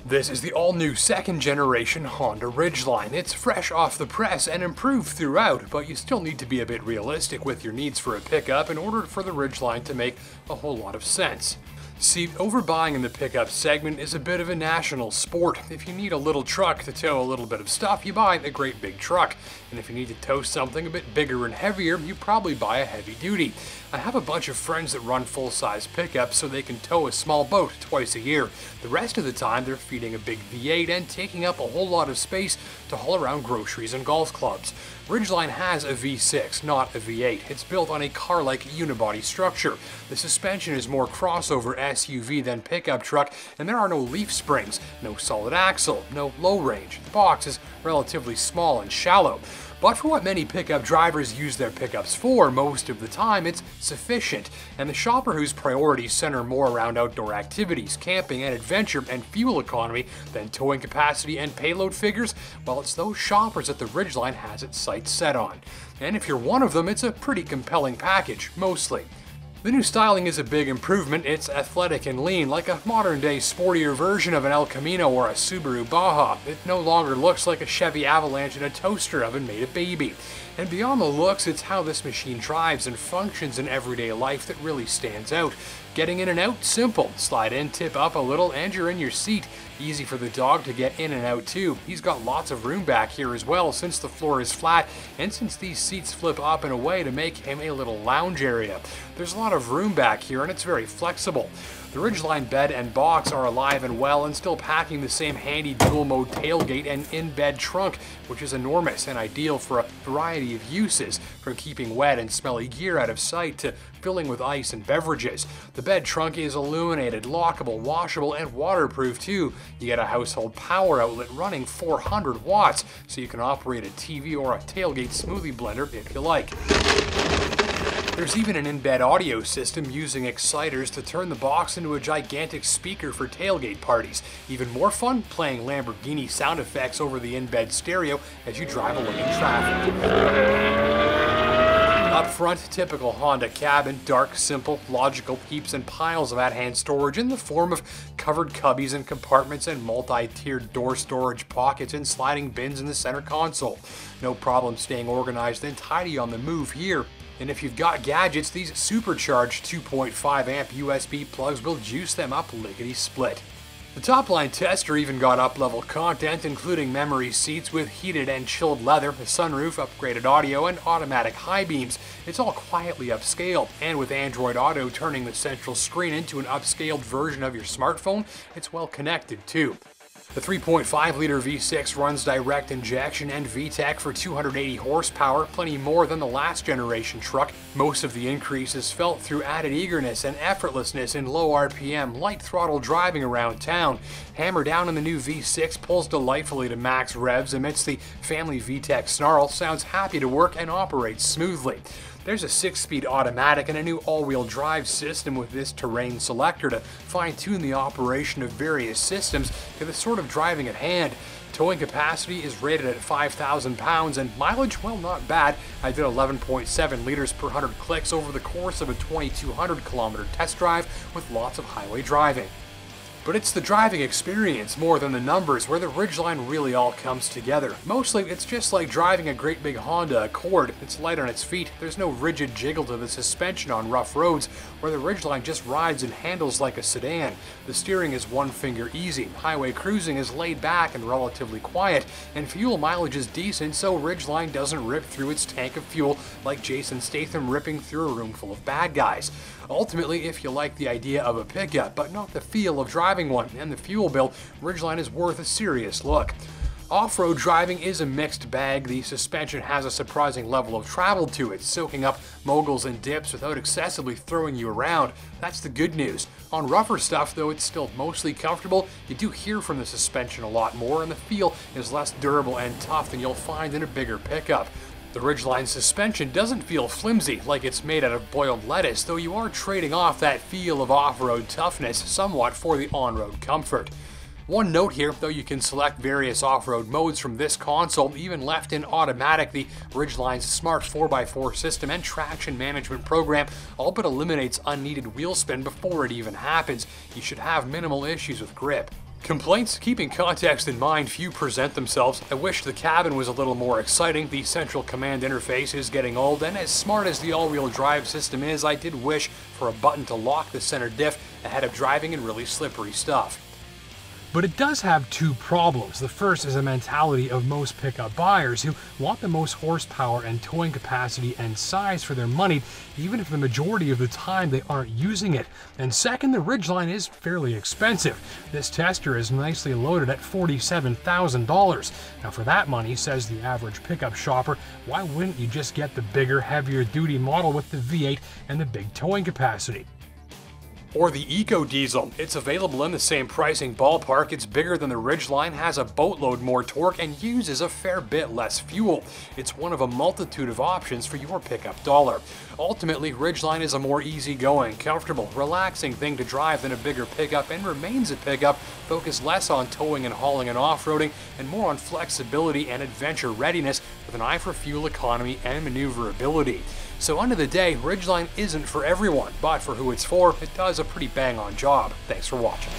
This is the all-new second-generation Honda Ridgeline. It's fresh off the press and improved throughout, but you still need to be a bit realistic with your needs for a pickup in order for the Ridgeline to make a whole lot of sense. See, overbuying in the pickup segment is a bit of a national sport. If you need a little truck to tow a little bit of stuff, you buy a great big truck. And if you need to tow something a bit bigger and heavier, you probably buy a heavy duty. I have a bunch of friends that run full-size pickups so they can tow a small boat twice a year. The rest of the time they're feeding a big V8 and taking up a whole lot of space to haul around groceries and golf clubs. Ridgeline has a V6, not a V8. It's built on a car-like unibody structure. The suspension is more crossover SUV than pickup truck, and there are no leaf springs, no solid axle, no low range. The box is relatively small and shallow. But for what many pickup drivers use their pickups for, most of the time it's sufficient. And the shopper whose priorities center more around outdoor activities, camping and adventure and fuel economy than towing capacity and payload figures, well, it's those shoppers that the Ridgeline has its sights set on. And if you're one of them, it's a pretty compelling package, mostly. The new styling is a big improvement. It's athletic and lean, like a modern-day sportier version of an El Camino or a Subaru Baja. It no longer looks like a Chevy Avalanche in a toaster oven made a baby. And beyond the looks, it's how this machine drives and functions in everyday life that really stands out. Getting in and out, simple. Slide in, tip up a little, and you're in your seat. Easy for the dog to get in and out too. He's got lots of room back here as well since the floor is flat and since these seats flip up and away to make him a little lounge area. There's a lot of room back here and it's very flexible. The Ridgeline bed and box are alive and well and still packing the same handy dual-mode tailgate and in-bed trunk, which is enormous and ideal for a variety of uses, from keeping wet and smelly gear out of sight to filling with ice and beverages. The bed trunk is illuminated, lockable, washable, and waterproof too. You get a household power outlet running 400 watts, so you can operate a TV or a tailgate smoothie blender if you like. There's even an in-bed audio system using exciters to turn the box into a gigantic speaker for tailgate parties. Even more fun, playing Lamborghini sound effects over the in-bed stereo as you drive along in traffic. Up front, typical Honda cabin, dark, simple, logical, heaps and piles of at-hand storage in the form of covered cubbies and compartments and multi-tiered door storage pockets and sliding bins in the center console. No problem staying organized and tidy on the move here. And if you've got gadgets, these supercharged 2.5 amp USB plugs will juice them up lickety-split. The top-line tester even got up-level content, including memory seats with heated and chilled leather, a sunroof, upgraded audio, and automatic high beams. It's all quietly upscaled, and with Android Auto turning the central screen into an upscaled version of your smartphone, it's well connected too. The 3.5-liter V6 runs direct injection and VTEC for 280 horsepower, plenty more than the last generation truck. Most of the increase is felt through added eagerness and effortlessness in low RPM, light throttle driving around town. Hammer down on the new V6 pulls delightfully to max revs amidst the family VTEC snarl, sounds happy to work and operates smoothly. There's a 6-speed automatic and a new all-wheel drive system with this terrain selector to fine-tune the operation of various systems to the sort of driving at hand. Towing capacity is rated at 5,000 pounds and mileage, well, not bad. I did 11.7 liters per 100 clicks over the course of a 2,200 kilometer test drive with lots of highway driving. But it's the driving experience more than the numbers where the Ridgeline really all comes together. Mostly, it's just like driving a great big Honda Accord. It's light on its feet, there's no rigid jiggle to the suspension on rough roads, where the Ridgeline just rides and handles like a sedan. The steering is one finger easy, highway cruising is laid back and relatively quiet, and fuel mileage is decent so Ridgeline doesn't rip through its tank of fuel like Jason Statham ripping through a room full of bad guys. Ultimately, if you like the idea of a pickup, but not the feel of driving one and the fuel bill, Ridgeline is worth a serious look. Off-road driving is a mixed bag. The suspension has a surprising level of travel to it, soaking up moguls and dips without excessively throwing you around. That's the good news. On rougher stuff, though it's still mostly comfortable, you do hear from the suspension a lot more, and the feel is less durable and tough than you'll find in a bigger pickup. The Ridgeline suspension doesn't feel flimsy like it's made out of boiled lettuce, though you are trading off that feel of off-road toughness somewhat for the on-road comfort. One note here, though you can select various off-road modes from this console, even left in automatic, the Ridgeline's smart 4x4 system and traction management program all but eliminates unneeded wheel spin before it even happens. You should have minimal issues with grip. Complaints? Keeping context in mind, few present themselves. I wish the cabin was a little more exciting. The central command interface is getting old, and as smart as the all-wheel drive system is, I did wish for a button to lock the center diff ahead of driving in really slippery stuff. But it does have two problems. The first is a mentality of most pickup buyers who want the most horsepower and towing capacity and size for their money, even if the majority of the time they aren't using it. And second, the Ridgeline is fairly expensive. This tester is nicely loaded at $47,000. Now for that money, says the average pickup shopper, why wouldn't you just get the bigger, heavier duty model with the V8 and the big towing capacity? Or the Eco Diesel. It's available in the same pricing ballpark. It's bigger than the Ridgeline, has a boatload more torque, and uses a fair bit less fuel. It's one of a multitude of options for your pickup dollar. Ultimately, Ridgeline is a more easygoing, comfortable, relaxing thing to drive than a bigger pickup, and remains a pickup focused less on towing and hauling and off-roading and more on flexibility and adventure readiness with an eye for fuel economy and maneuverability. So end of the day, Ridgeline isn't for everyone, but for who it's for, it does a pretty bang-on job. Thanks for watching.